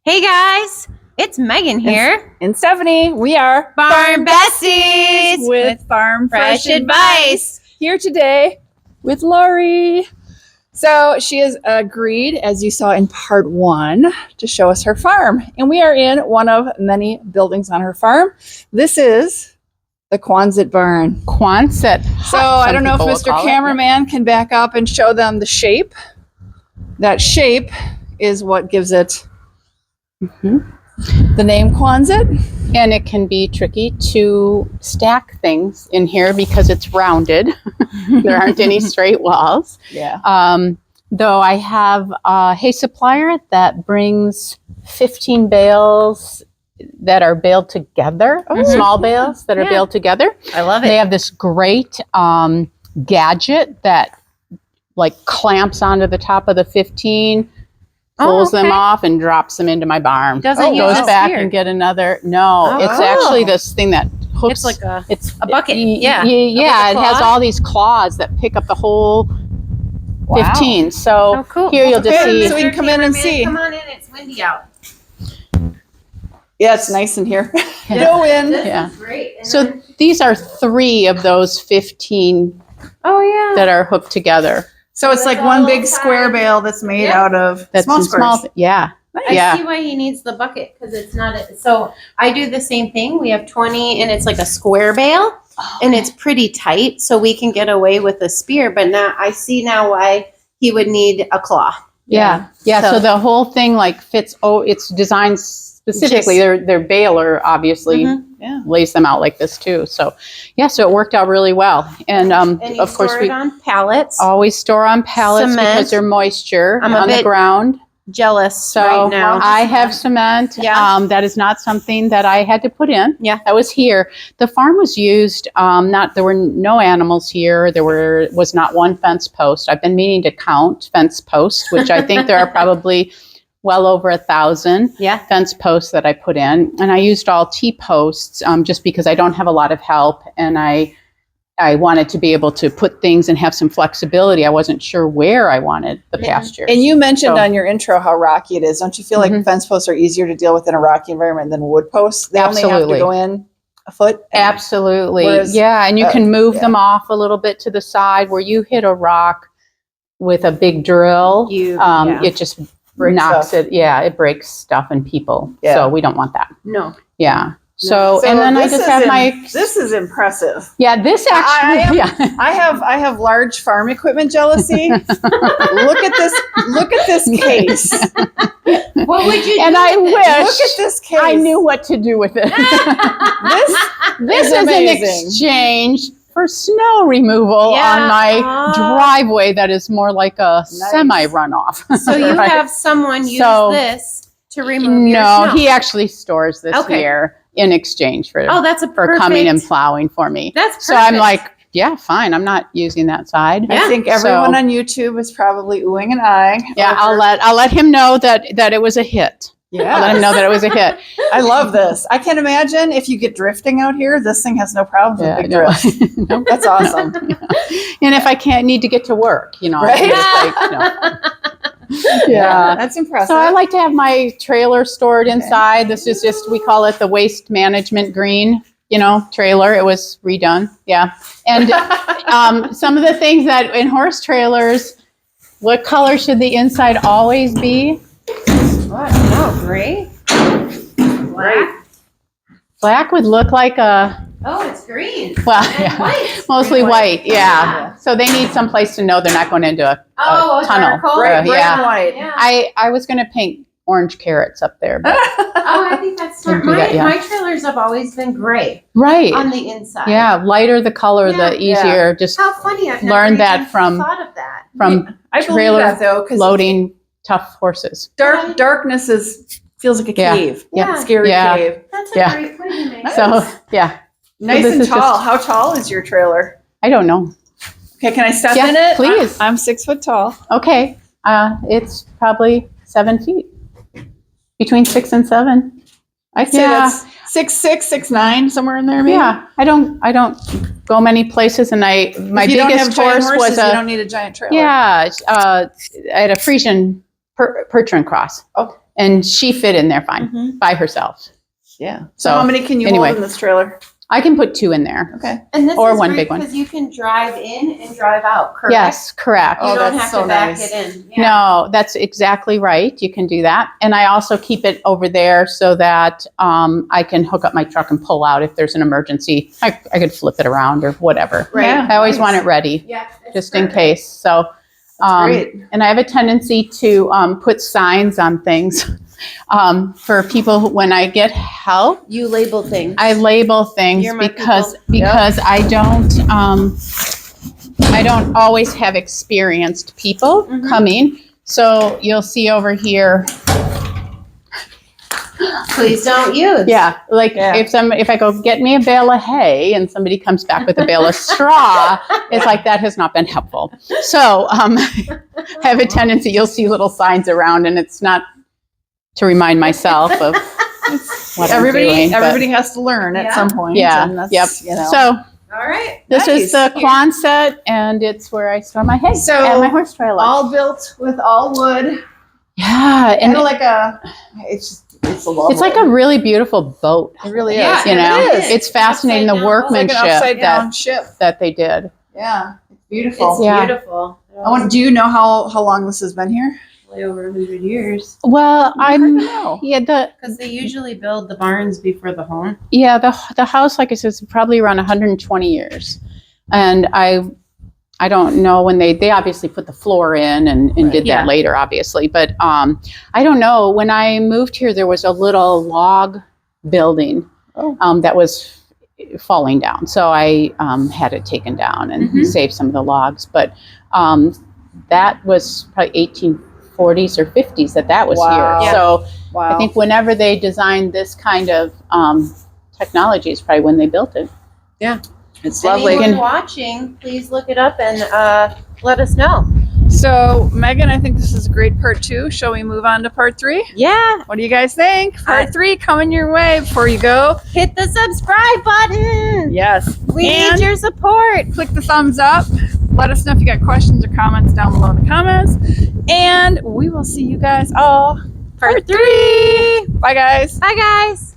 Hey guys, it's Megan here. And Stephanie, we are Farm Besties with Farm Fresh Advice. Here today with Lori. So she has agreed, as you saw in part 1, to show us her farm. And we are in one of many buildings on her farm. This is the Quonset barn. Quonset. So I don't know if Mr. Cameraman can back up and show them the shape. That shape is what gives it the name Quonset. And it can be tricky to stack things in here because it's rounded. There aren't any straight walls. Yeah. Though I have a hay supplier that brings 15 bales that are baled together, small bales that are baled together. I love it. They have this great gadget that like clamps onto the top of the 15, pulls them off and drops them into my barn. Doesn't goes use back spear. and get another. No, it's actually this thing that hooks. It's like it's a bucket. Yeah, Like it a has claw? all these claws that pick up the whole 15. So Oh, cool. here you'll just Okay, see. so we can come in and see. Come on in, it's windy out. Yeah, it's nice in here. No wind. This Yeah. is great. And So then- these are 3 of those 15 oh yeah. that are hooked together. So it's like one big square bale that's made out of That's small in squares. Yeah. I see why he needs the bucket because it's not so I do the same thing. We have 20 and it's like a square bale and it's pretty tight so we can get away with a spear, but now I see now why he would need a claw. Yeah. So the whole thing like fits. Oh, it's designed specifically. Their baler obviously lays them out like this too. So so it worked out really well. And And you of course store we it on pallets. always store on pallets Cement. because there's moisture I'm a on the bit ground. Jealous So right now. I have cement. Yeah. That is not something that I had to put in. Yeah. That was here. The farm was used. There were no animals here. There was not one fence post. I've been meaning to count fence posts, which I think there are probably well over 1,000 fence posts that I put in. And I used all T-posts just because I don't have a lot of help. And I wanted to be able to put things and have some flexibility. I wasn't sure where I wanted the pasture. And you mentioned on your intro how rocky it is. Don't you feel like fence posts are easier to deal with in a rocky environment than wood posts? They only have to go in a foot. Absolutely. Whereas, and you can move them off a little bit to the side where you hit a rock with a big drill. It just knocks it. Yeah, it breaks stuff and people. Yeah. So we don't want that. No. Yeah. So and then I just have my. This is impressive. Yeah, this actually. I have large farm equipment jealousy. Look at this case. What would you do? And I with it? wish Look at this case. I knew what to do with it. This is an amazing. exchange for snow removal on my driveway that is more like a semi runoff. So you have someone use this to remove your No, snow. he actually stores this here in exchange for that's a for coming and plowing for me. That's perfect. So I'm like, yeah, fine. I'm not using that side. I think everyone on YouTube is probably oohing and eyeing. Yeah, I'll let him know that it was a hit. Yeah. I'll let him know that it was a hit. I love this. I can imagine if you get drifting out here, this thing has no problems with big drifts. No. That's awesome. And if I need to get to work, I Right? can just like, Yeah, that's impressive. So I like to have my trailer stored inside. This is just, we call it the waste management green, trailer. It was redone. Yeah. And some of the things that in horse trailers, what color should the inside always be? What? No, gray? Black? Black would look like a, Oh, it's green. well, And white. mostly Green, white. Yeah. So they need some place to know they're not going into a Oh, tunnel. charcoal? Red yeah. and white. Yeah. I was going to paint orange carrots up there. But Oh, I think that's smart. Don't do that, yeah. My trailers have always been gray right. on the inside. Yeah. Lighter the color, Yeah. the easier. Just How funny! I've Learned never that even from- thought of that. I believe trailer that though, because loading tough horses. darkness feels like a Yeah. cave. Yeah. Scary Yeah. cave. That's a Yeah. great point you make. So yeah, Nice this and is tall. just- How tall is your trailer? I don't know. Okay, can I step Yeah, in it? please. I'm 6 foot tall. Okay. It's probably 7 feet, between 6 and 7. I'd say Yeah. that's 6'6", 6'9", somewhere in there. Maybe. Yeah. I don't go many places, and my If you don't have biggest giant horse horses, was you don't need a giant trailer. I had a Frisian Percheron cross. Oh. And she fit in there fine by herself. Yeah. So, So how many can you anyway. hold in this trailer? I can put 2 in there. Okay. And this Or is one great big one. because you can drive in and drive out, correct? Yes, correct. You Oh, don't that's have so to back nice. it in. Yeah. No, that's exactly right. You can do that. And I also keep it over there so that I can hook up my truck and pull out if there's an emergency. I could flip it around or whatever. Right. Yeah. I always want Nice. it ready Yeah. it's just in perfect. case. So, That's great. and I have a tendency to put signs on things for people when I get help. You label things. I label things You're my because people. because I don't always have experienced people Mhm. coming. So you'll see over here. Please don't use. Yeah, like Yeah. if I go get me a bale of hay and somebody comes back with a bale of straw, it's like that has not been helpful. So I have a tendency. You'll see little signs around, and it's not to remind myself of what I'm doing. but- Everybody has to learn at Yeah. some point. Yeah. And that's, Yep. You know. So All right. this is Nice. the Quonset, and it's where I store my hay So, and my horse trailer. all built with all wood. Yeah, and Kind of like it's a lovely. it's like a really beautiful boat. It really Yeah, is. You know, it is. it's fascinating the Upside down boat. It's like an workmanship upside down that ship. that they did. Yeah. It's beautiful. It's Yeah. beautiful. Do you know how long this has been here? Probably over 100 years. Well, Hard to know. Because they usually build the barns before the home. the house, like I said, is probably around 120 years, and I don't know when they obviously put the floor in and did Yeah. that later, obviously, but I don't know. When I moved here, there was a little log building that was falling down, so I had it taken down and Mhm. saved some of the logs. But that was probably 1840s or 50s that was Wow. here. Yeah. So Wow. I think whenever they designed this kind of technology is probably when they built it. it's lovely. Anyone watching, please look it up and let us know. So, Megan, I think this is a great part 2. Shall we move on to part 3? Yeah. What do you guys think? Part 3 coming your way before you go. Hit the subscribe button. Yes. We And need your support. click the thumbs up. Let us know if you got questions or comments down below in the comments. And we will see you guys all part 3. Bye, guys. Bye, guys.